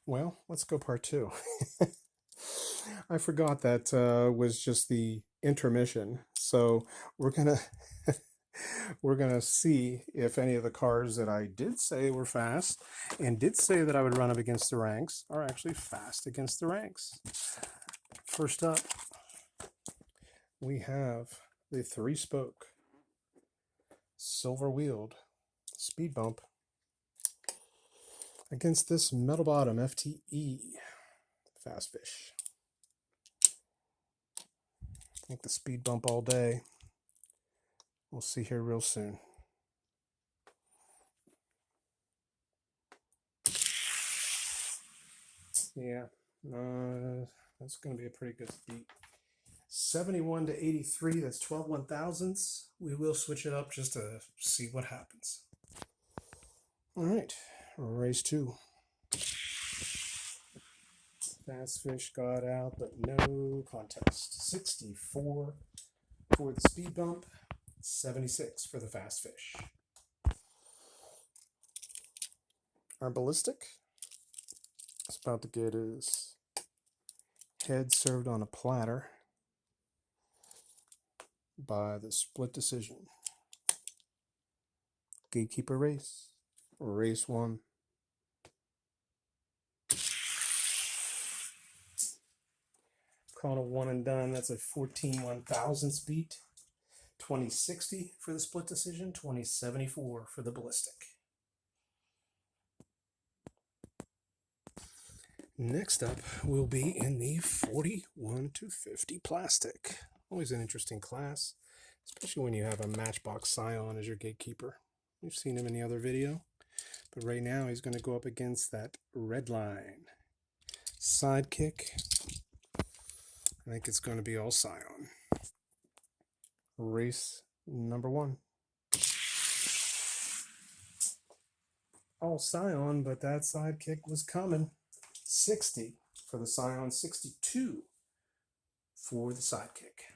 Well, let's go part two. I forgot that was just the intermission. So we're gonna we're gonna see if any of the cars that I did say were fast and did say that I would run up against the ranks are actually fast against the ranks. First up, we have the 3-spoke silver wheeled speed bump against this metal bottom FTE fast fish. I think the speed bump all day. We'll see here real soon. Yeah, that's going to be a pretty good beat. 71 to 83, that's 12 1,000ths. We will switch it up just to see what happens. All right, race 2. Fast fish got out, but no contest. 64 for the speed bump, 76 for the fast fish. Our ballistic is about to get his head served on a platter by the split decision. Gatekeeper race. Race 1. Called a one and done. That's a 14 1,000ths beat. 2060 for the split decision. 2074 for the ballistic. Next up will be in the 41 to 50 plastic. Always an interesting class, especially when you have a Matchbox Scion as your gatekeeper. We've seen him in the other video, but right now he's going to go up against that red line. Sidekick. I think it's going to be all Scion. Race number 1. All Scion, but that sidekick was coming. 60 for the Scion, 62 for the sidekick.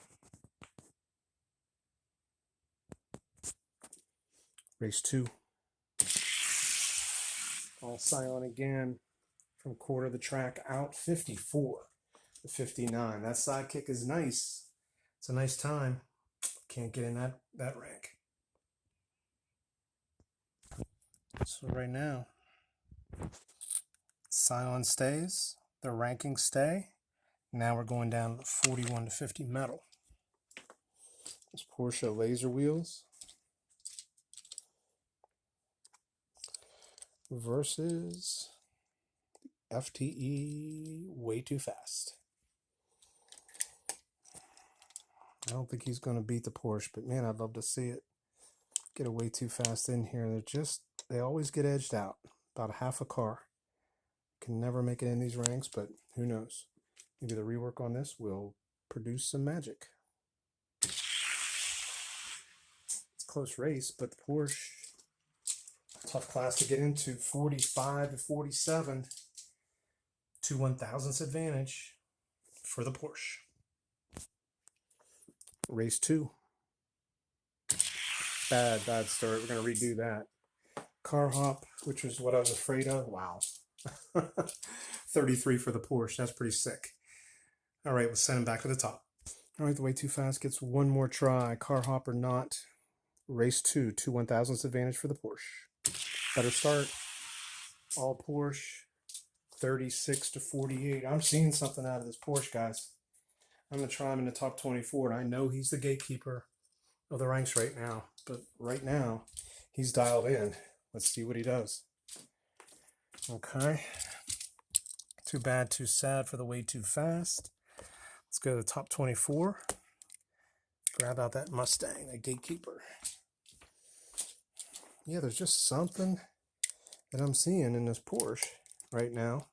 Race 2. All Scion again from quarter of the track out, 54 to 59. That sidekick is nice. It's a nice time. Can't get in that rank. So right now, Scion stays, the rankings stay. Now we're going down to the 41 to 50 metal. This Porsche laser wheels versus FTE way too fast. I don't think he's going to beat the Porsche, but man, I'd love to see it. Get a way too fast in here. They always get edged out. About a half a car. Can never make it in these ranks, but who knows? Maybe the rework on this will produce some magic. It's a close race, but the Porsche, tough class to get into. 45 to 47. 2 1,000ths advantage for the Porsche. Race 2. Bad start. We're going to redo that. Car hop, which is what I was afraid of. Wow. 33 for the Porsche. That's pretty sick. All right, we'll send him back to the top. All right, the way too fast gets one more try. Car hop or not. Race 2. 2 1,000ths advantage for the Porsche. Better start. All Porsche. 36 to 48. I'm seeing something out of this Porsche, guys. I'm going to try him in the top 24, and I know he's the gatekeeper of the ranks right now. But right now, he's dialed in. Let's see what he does. Okay. Too bad, too sad for the way too fast. Let's go to the top 24. Grab out that Mustang, that gatekeeper. Yeah, there's just something that I'm seeing in this Porsche right now.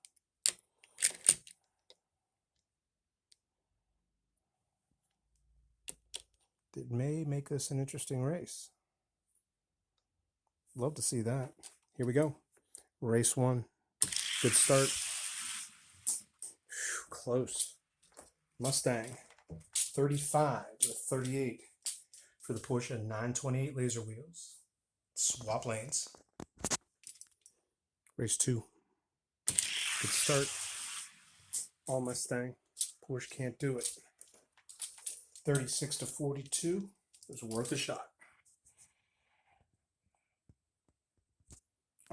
It may make this an interesting race. Love to see that. Here we go. Race 1. Good start. Whew, close. Mustang. 35 to 38 for the Porsche 928 laser wheels. Swap lanes. Race 2. Good start. All Mustang. Porsche can't do it. 36 to 42 is worth a shot.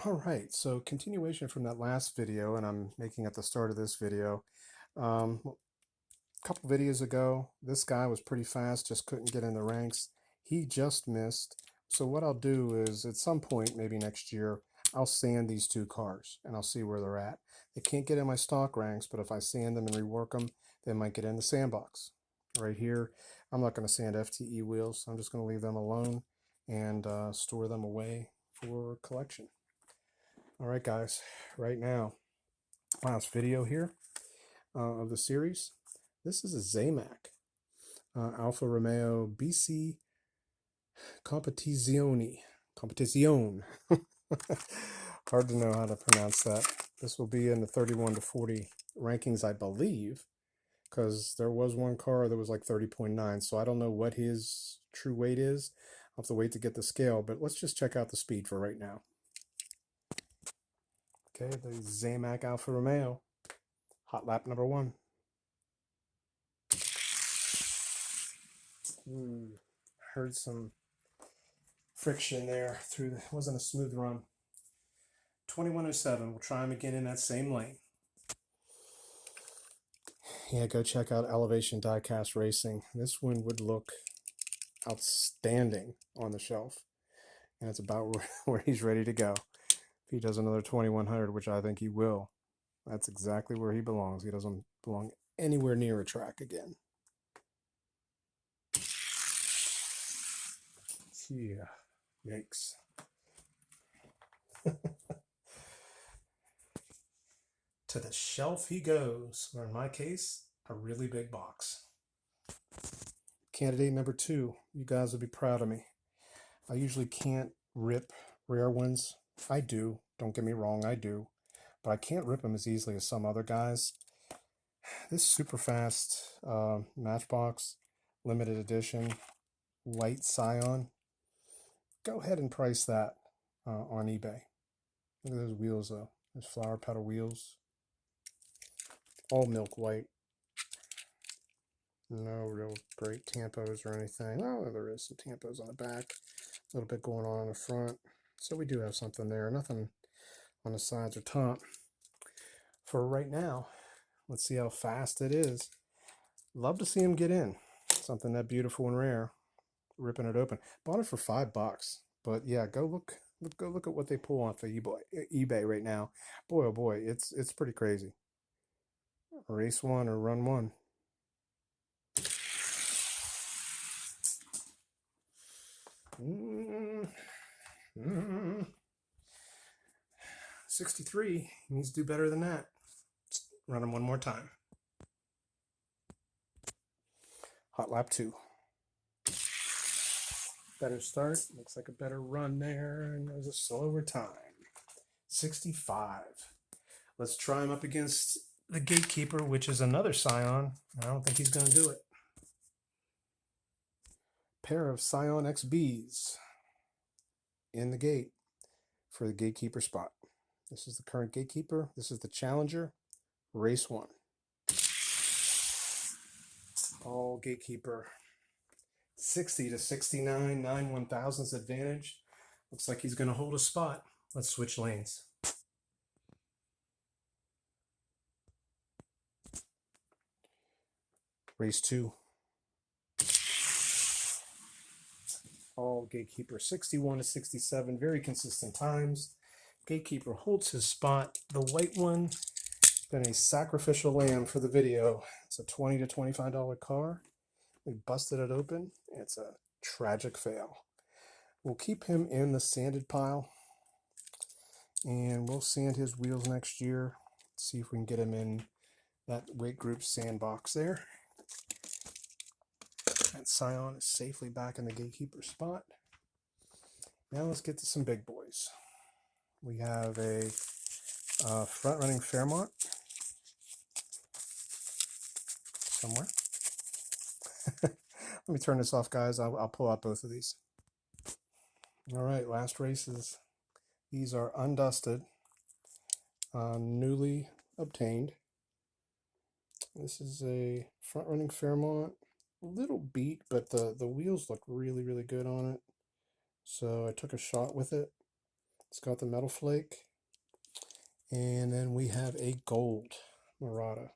All right, so continuation from that last video, and I'm making at the start of this video. A couple videos ago, this guy was pretty fast, just couldn't get in the ranks. He just missed. So what I'll do is at some point, maybe next year, I'll sand these two cars and I'll see where they're at. They can't get in my stock ranks, but if I sand them and rework them, they might get in the sandbox. Right here, I'm not going to sand FTE wheels. I'm just going to leave them alone and store them away for collection. All right, guys, right now, last video here of the series. This is a Zamac Alfa Romeo BC Competizione. Hard to know how to pronounce that. This will be in the 31 to 40 rankings, I believe, because there was one car that was like 30.9, so I don't know what his true weight is. I'll have to wait to get the scale, but let's just check out the speed for right now. Okay, the Zamac Alfa Romeo, hot lap number 1. Heard some friction there through the, wasn't a smooth run. 2107, we'll try him again in that same lane. Yeah, go check out Elevation Diecast Racing. This one would look outstanding on the shelf, and it's about where he's ready to go. If he does another 2100, which I think he will, that's exactly where he belongs. He doesn't belong anywhere near a track again. Yeah, yikes. To the shelf he goes, or in my case, a really big box. Candidate number 2, you guys will be proud of me. I usually can't rip rare ones. I do, don't get me wrong, I do. But I can't rip them as easily as some other guys. This super fast Matchbox limited edition white Scion, go ahead and price that on eBay. Look at those wheels though. There's flower petal wheels. All milk white. No real great tampos or anything. Oh, there is some tampos on the back. A little bit going on the front. So we do have something there. Nothing on the sides or top. For right now, let's see how fast it is. Love to see him get in. Something that beautiful and rare. Ripping it open. Bought it for $5. But yeah, go look at what they pull off of eBay right now. Boy, oh boy, it's pretty crazy. Race 1 or run 1. Mm. 63. He needs to do better than that. Let's run him one more time. Hot lap 2. Better start. Looks like a better run there. And there's a slower time. 65. Let's try him up against the Gatekeeper, which is another Scion. I don't think he's going to do it. Pair of Scion XBs in the gate for the Gatekeeper spot. This is the current Gatekeeper. This is the Challenger, race 1. All Gatekeeper. 60 to 69, 9 1/1000ths advantage. Looks like he's going to hold a spot. Let's switch lanes. Race 2. All Gatekeeper, 61 to 67, very consistent times. Gatekeeper holds his spot. The white one, been a sacrificial lamb for the video. It's a $20 to $25 car. We busted it open. It's a tragic fail. We'll keep him in the sanded pile, and we'll sand his wheels next year. See if we can get him in that weight group sandbox there. That Scion is safely back in the Gatekeeper spot. Now let's get to some big boys. We have a front-running Fairmont somewhere. Let me turn this off, guys. I'll pull out both of these. All right, last races. These are undusted, newly obtained. This is a front-running Fairmont. A little beat, but the wheels look really, really good on it. So I took a shot with it. It's got the metal flake. And then we have a gold Mirada.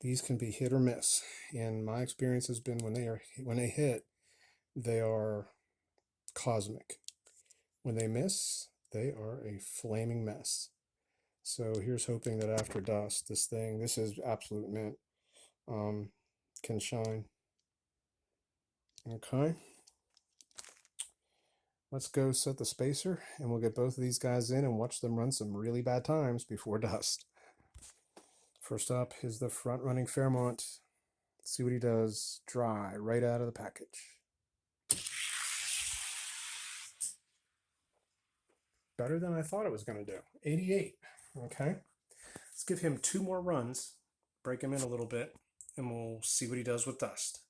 These can be hit or miss. And my experience has been when they hit, they are cosmic. When they miss, they are a flaming mess. So here's hoping that after dust, this is absolute mint, can shine. Okay. Let's go set the spacer, and we'll get both of these guys in and watch them run some really bad times before dust. First up is the front-running Fairmont. Let's see what he does. Dry, right out of the package. Better than I thought it was going to do. 88. Okay. Let's give him 2 more runs, break him in a little bit, and we'll see what he does with dust.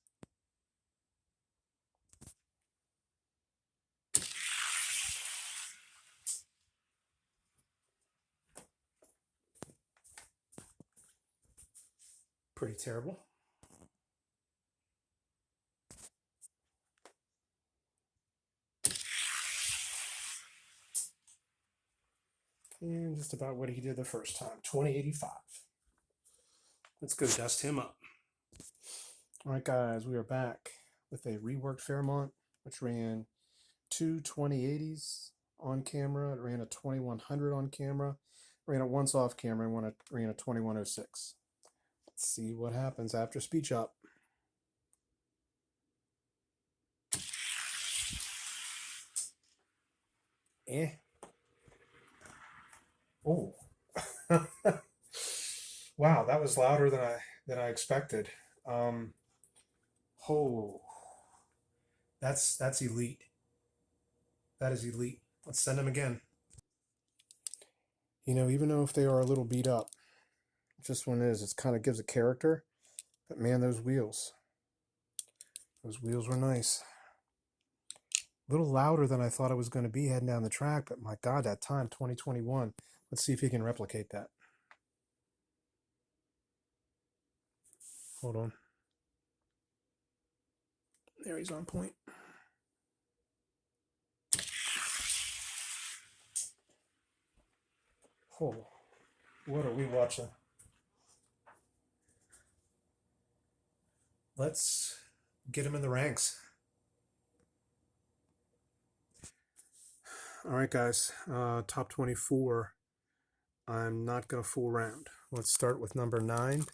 Pretty terrible. And just about what he did the first time, 2085. Let's go dust him up. All right, guys, we are back with a reworked Fairmont, which ran 2 2080s on camera. It ran a 2100 on camera. Ran it once off camera and ran a 2106. Let's see what happens after speed chop. Oh. Wow, that was louder than I expected. Oh, that's elite. That is elite. Let's send them again. You know, even though if they are a little beat up, this one is. It kind of gives a character. But man, those wheels were nice. A little louder than I thought it was going to be heading down the track, but my God, that time, 2021. Let's see if he can replicate that. Hold on. There, he's on point. Oh, what are we watching? Let's get him in the ranks. All right, guys, top 24. I'm not going to fool around. Let's start with number 9.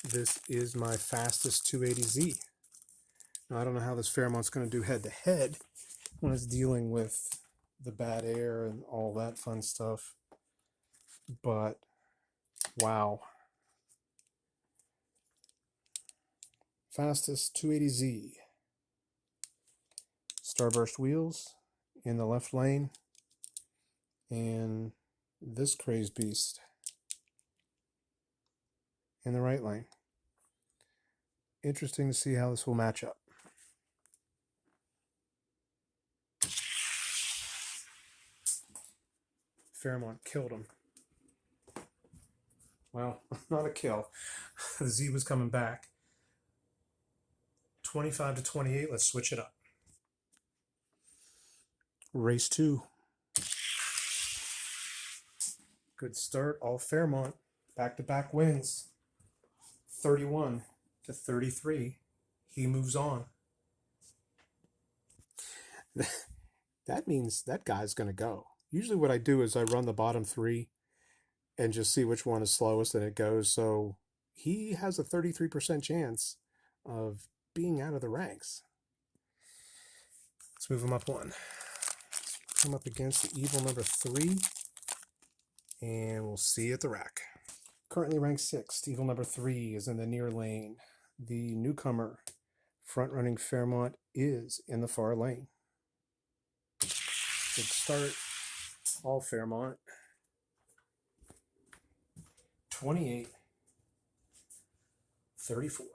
This is my fastest 280Z. Now, I don't know how this Fairmont's going to do head-to-head when it's dealing with the bad air and all that fun stuff. But, wow. Fastest 280Z. Starburst wheels in the left lane. And this crazed beast in the right lane. Interesting to see how this will match up. Fairmont killed him. Well, not a kill. The Z was coming back. 25 to 28. Let's switch it up. Race 2. Good start. All Fairmont. Back-to-back wins. 31 to 33. He moves on. That means that guy's going to go. Usually what I do is I run the bottom 3 and just see which one is slowest and it goes. So he has a 33% chance of being out of the ranks. Let's move him up 1. Come up against the evil number 3. And we'll see at the rack. Currently ranked 6th. Evil number 3 is in the near lane. The newcomer, front-running Fairmont, is in the far lane. Good start. All Fairmont. 28, 34.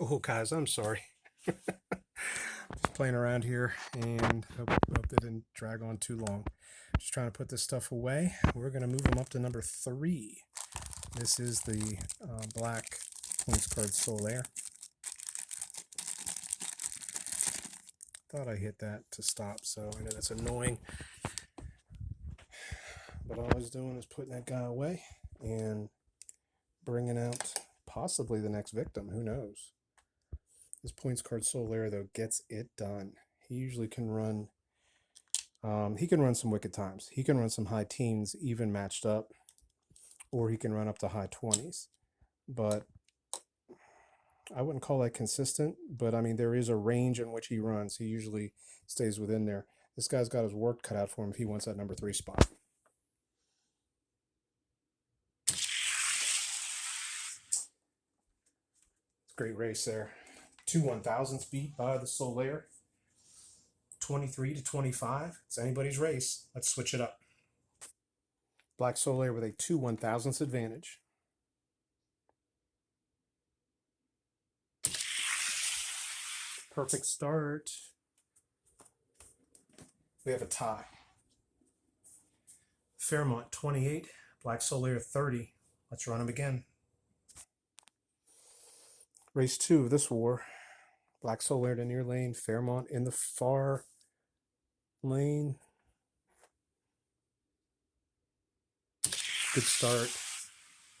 Oh, guys, I'm sorry. Just playing around here and hope they didn't drag on too long. Just trying to put this stuff away. We're going to move them up to number 3. This is the black points card Solaire. Thought I hit that to stop, so I know that's annoying. But all I was doing is putting that guy away and bringing out possibly the next victim. Who knows? This points card Solaire, though, gets it done. He usually can run. He can run some wicked times. He can run some high teens, even matched up, or he can run up to high 20s. But I wouldn't call that consistent. But I mean, there is a range in which he runs. He usually stays within there. This guy's got his work cut out for him if he wants that number 3 spot. Great race there. 2 1,000ths beat by the Solaire. 23 to 25. It's anybody's race. Let's switch it up. Black Solaire with a 2 1,000ths advantage. Perfect start. We have a tie. Fairmont 28, Black Solaire 30. Let's run them again. Race 2 of this war. Black Solaire to near lane, Fairmont in the far lane. Good start.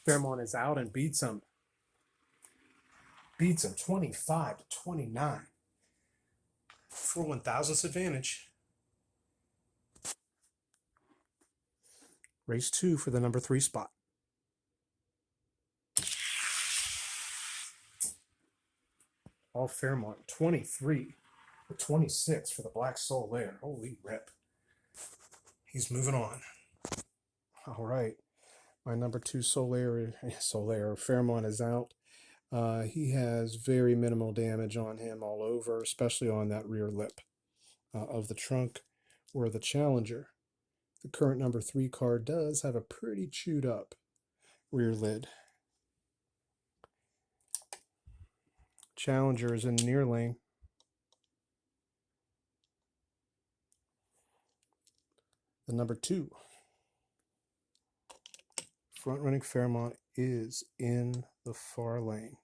Fairmont is out and beats him. Beats him 25 to 29. 4 1,000ths advantage. Race 2 for the number 3 spot. All Fairmont 23 to 26 for the Black Solaire. Holy rip. He's moving on. All right. My number 2 Solaire Fairmont is out. He has very minimal damage on him all over, especially on that rear lip of the trunk or the Challenger. The current number 3 card does have a pretty chewed up rear lid. Challenger is in the near lane. The number 2 front running Fairmont is in the far lane.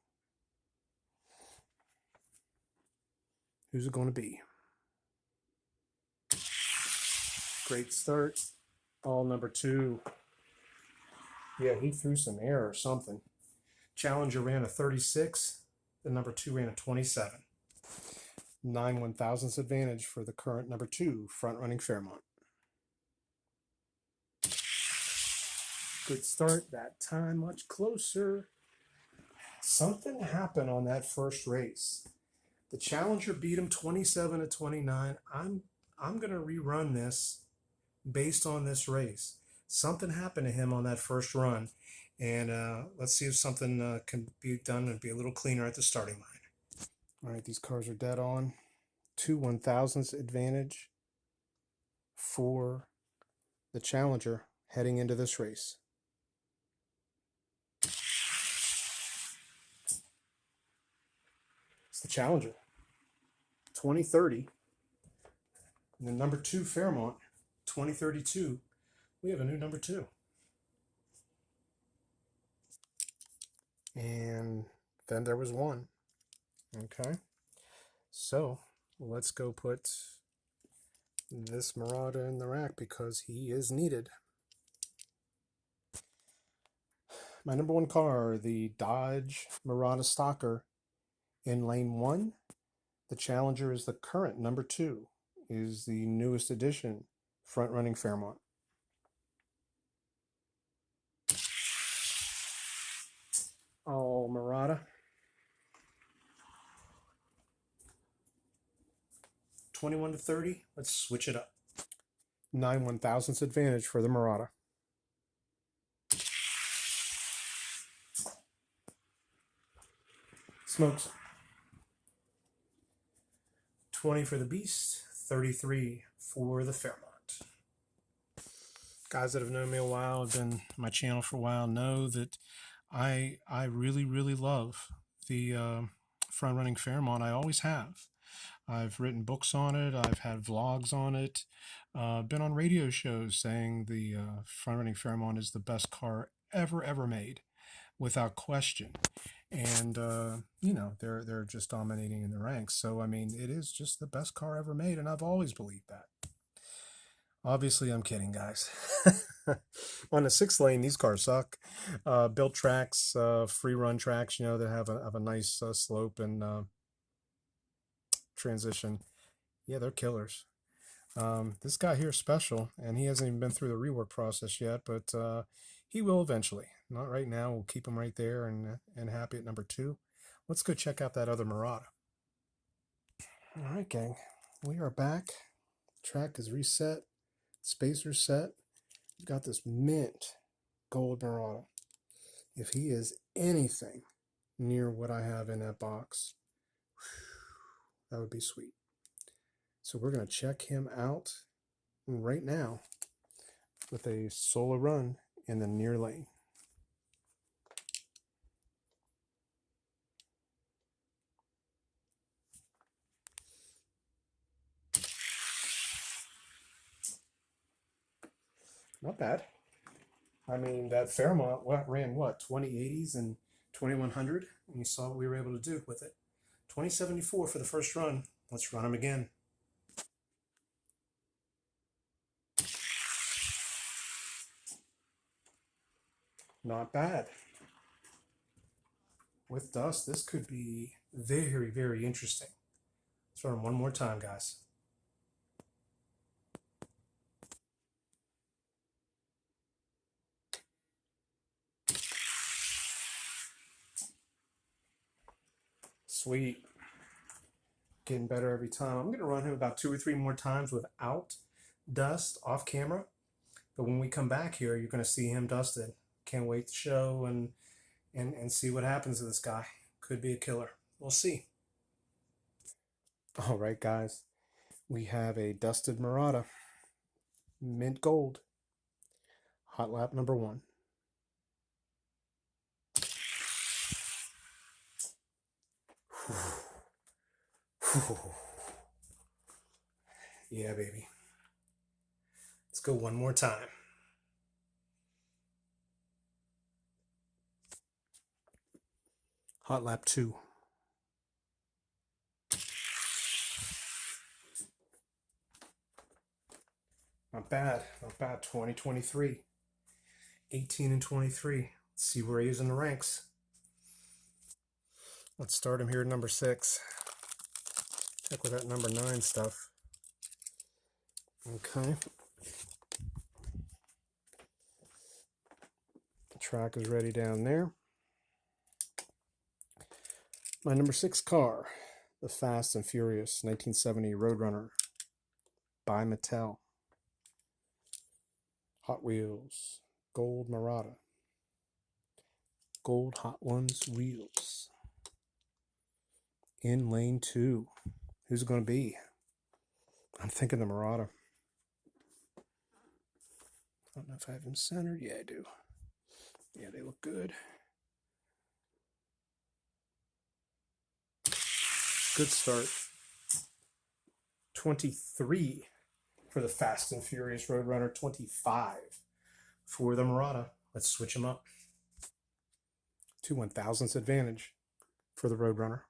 Who's it going to be? Great start. All number 2. Yeah, he threw some air or something. Challenger ran a 36. The number 2 ran a 27. 9 1,000ths advantage for the current number 2 front running Fairmont. Good start. That time much closer. Something happened on that first race. The Challenger beat him 27 to 29. I'm going to rerun this based on this race. Something happened to him on that first run. And let's see if something can be done and be a little cleaner at the starting line. All right, these cars are dead on. 2 1,000ths advantage for the Challenger heading into this race. It's the Challenger. 2030. And the number 2 Fairmont, 2032. We have a new number 2. And then there was 1. Okay. So let's go put this Mirada in the rack because he is needed. My number 1 car, the Dodge Mirada Stalker in lane 1. The Challenger is the current number 2, is the newest addition, front running Fairmont. Oh, Mirada. 21 to 30. Let's switch it up. 9 1,000ths advantage for the Mirada. Smokes. 20 for the Beast, 33 for the Fairmont. Guys that have known me a while, have been on my channel for a while, know that I really, really love the front running Fairmont. I always have. I've written books on it. I've had vlogs on it. Been on radio shows saying the front running Fairmont is the best car ever made, without question. And you know, they're just dominating in the ranks. So I mean, it is just the best car ever made, and I've always believed that. Obviously, I'm kidding, guys. On the 6 lane, these cars suck. Built tracks, free run tracks, you know, that have a nice slope and transition. Yeah, they're killers. This guy here is special, and he hasn't even been through the rework process yet, but he will eventually. Not right now. We'll keep him right there and happy at number 2. Let's go check out that other Mirada. All right, gang. We are back. Track is reset. Spacer set. We've got this mint gold Mirada. If he is anything near what I have in that box, that would be sweet. So we're going to check him out right now with a solo run in the near lane. Not bad. I mean, that Fairmont ran what, 2080s and 2100, and you saw what we were able to do with it. 2074 for the first run. Let's run him again. Not bad. With dust, this could be very interesting. Let's run him one more time, guys. Sweet. Getting better every time. I'm going to run him about 2 or 3 more times without dust off camera. But when we come back here, you're going to see him dusted. Can't wait to show and see what happens to this guy. Could be a killer. We'll see. All right, guys. We have a dusted Mirada. Mint gold. Hot lap number 1. Yeah, baby. Let's go one more time. Hot lap 2. Not bad. Not bad. 2023. 18 and 23. Let's see where he is in the ranks. Let's start him here at number 6. Check with that number 9 stuff. Okay. The track is ready down there. My number 6 car, the Fast and Furious 1970 Roadrunner by Mattel. Hot Wheels, gold Mirada. Gold Hot Ones wheels. In lane 2. Who's it going to be? I'm thinking the Mirada. I don't know if I have them centered. Yeah, I do. Yeah, they look good. Good start. 23 for the Fast and Furious Roadrunner. 25 for the Mirada. Let's switch them up. 2 1,000ths advantage for the Roadrunner.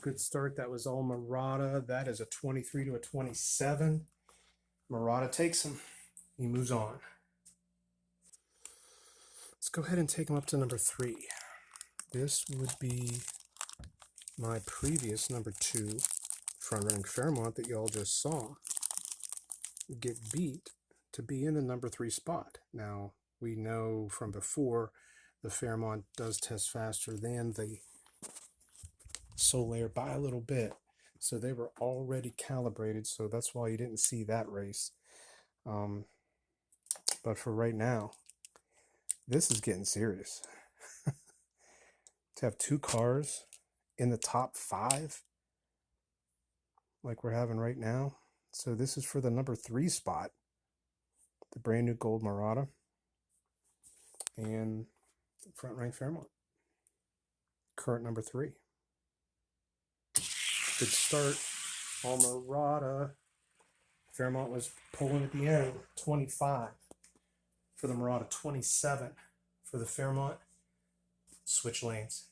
Good start. That was all Mirada. That is a 23 to a 27. Mirada takes him. He moves on. Let's go ahead and take him up to number 3. This would be my previous number 2 front running Fairmont that y'all just saw get beat to be in the number 3 spot. Now, we know from before the Fairmont does test faster than the Solaire by a little bit. So they were already calibrated, so that's why you didn't see that race. But for right now, this is getting serious. To have 2 cars in the top 5 like we're having right now. So this is for the number 3 spot. The brand new gold Mirada and front rank Fairmont. current number 3. Good start. All Mirada. Fairmont was pulling at the end. 25 for the Mirada. 27 for the Fairmont. Switch lanes.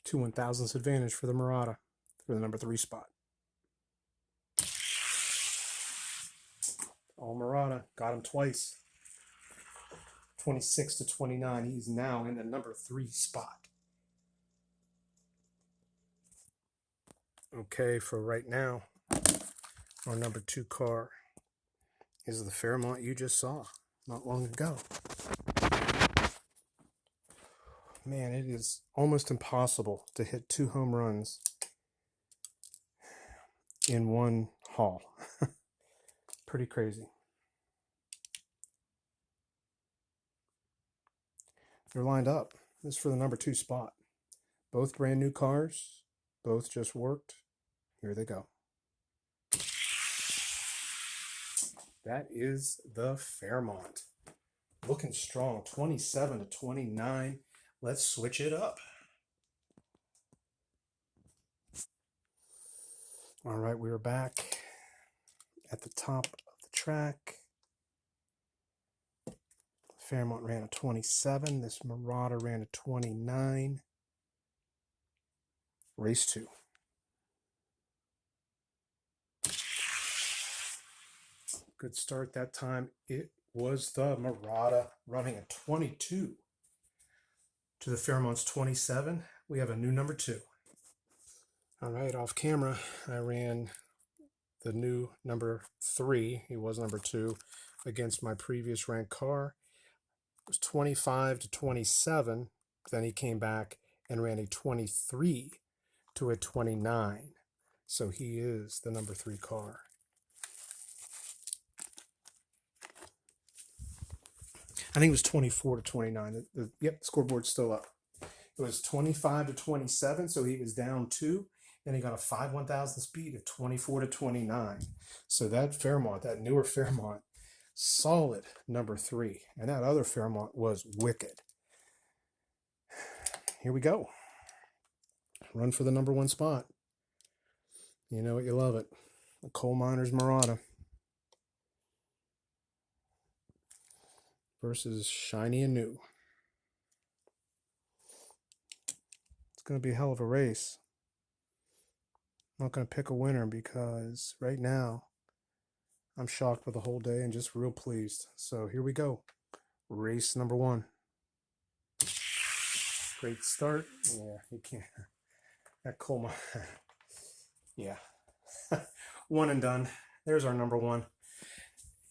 2 1,000ths advantage for the Mirada for the number 3 spot. All Mirada. Got him twice. 26 to 29. He's now in the number 3 spot. Okay, for right now, our number 2 car is the Fairmont you just saw not long ago. Man, it is almost impossible to hit 2 home runs in one haul. Pretty crazy. They're lined up. This is for the number 2 spot. Both brand new cars. Both just worked. Here they go. That is the Fairmont. Looking strong. 27 to 29. Let's switch it up. All right, we are back at the top of the track. Fairmont ran a 27. This Mirada ran a 29. Race 2. Good start that time. It was the Mirada running a 22 to the Fairmont's 27. We have a new number 2. All right, off camera, I ran the new number 3. He was number 2 against my previous ranked car. It was 25 to 27. Then he came back and ran a 23 to a 29. So he is the number 3 car. I think it was 24 to 29. Yep, the scoreboard's still up. It was 25 to 27, so he was down 2. Then he got a 5 1,000 speed of 24 to 29. So that Fairmont, that newer Fairmont, solid number 3. And that other Fairmont was wicked. Here we go. Run for the number 1 spot. You know it, you love it. The Coal Miners Mirada versus shiny and new. It's going to be a hell of a race. I'm not going to pick a winner because right now I'm shocked with the whole day and just real pleased. So here we go. Race number 1. Great start. Yeah, you can't. That coal mine. Yeah. One and done. There's our number 1.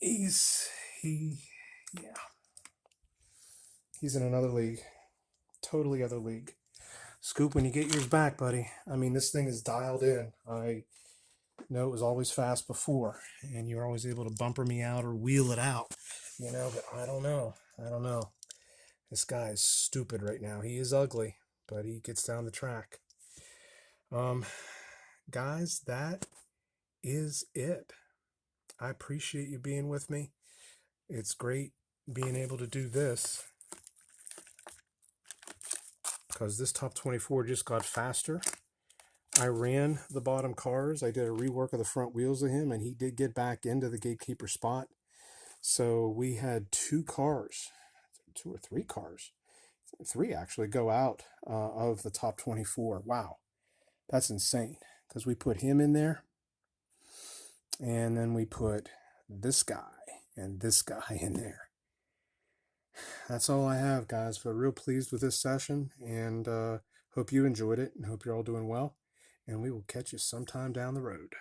Yeah. He's in another league. Totally other league. Scoop, when you get yours back, buddy. I mean, this thing is dialed in. I know it was always fast before, and you were always able to bumper me out or wheel it out. You know, but I don't know. This guy is stupid right now. He is ugly, but he gets down the track. Guys, that is it. I appreciate you being with me. It's great being able to do this because this top 24 just got faster. I ran the bottom cars. I did a rework of the front wheels of him, and he did get back into the gatekeeper spot. So we had 2 cars, 2 or 3 cars, 3 actually go out of the top 24. Wow, that's insane because we put him in there, and then we put this guy and this guy in there. That's all I have, guys, but real pleased with this session, and hope you enjoyed it and hope you're all doing well, and we will catch you sometime down the road.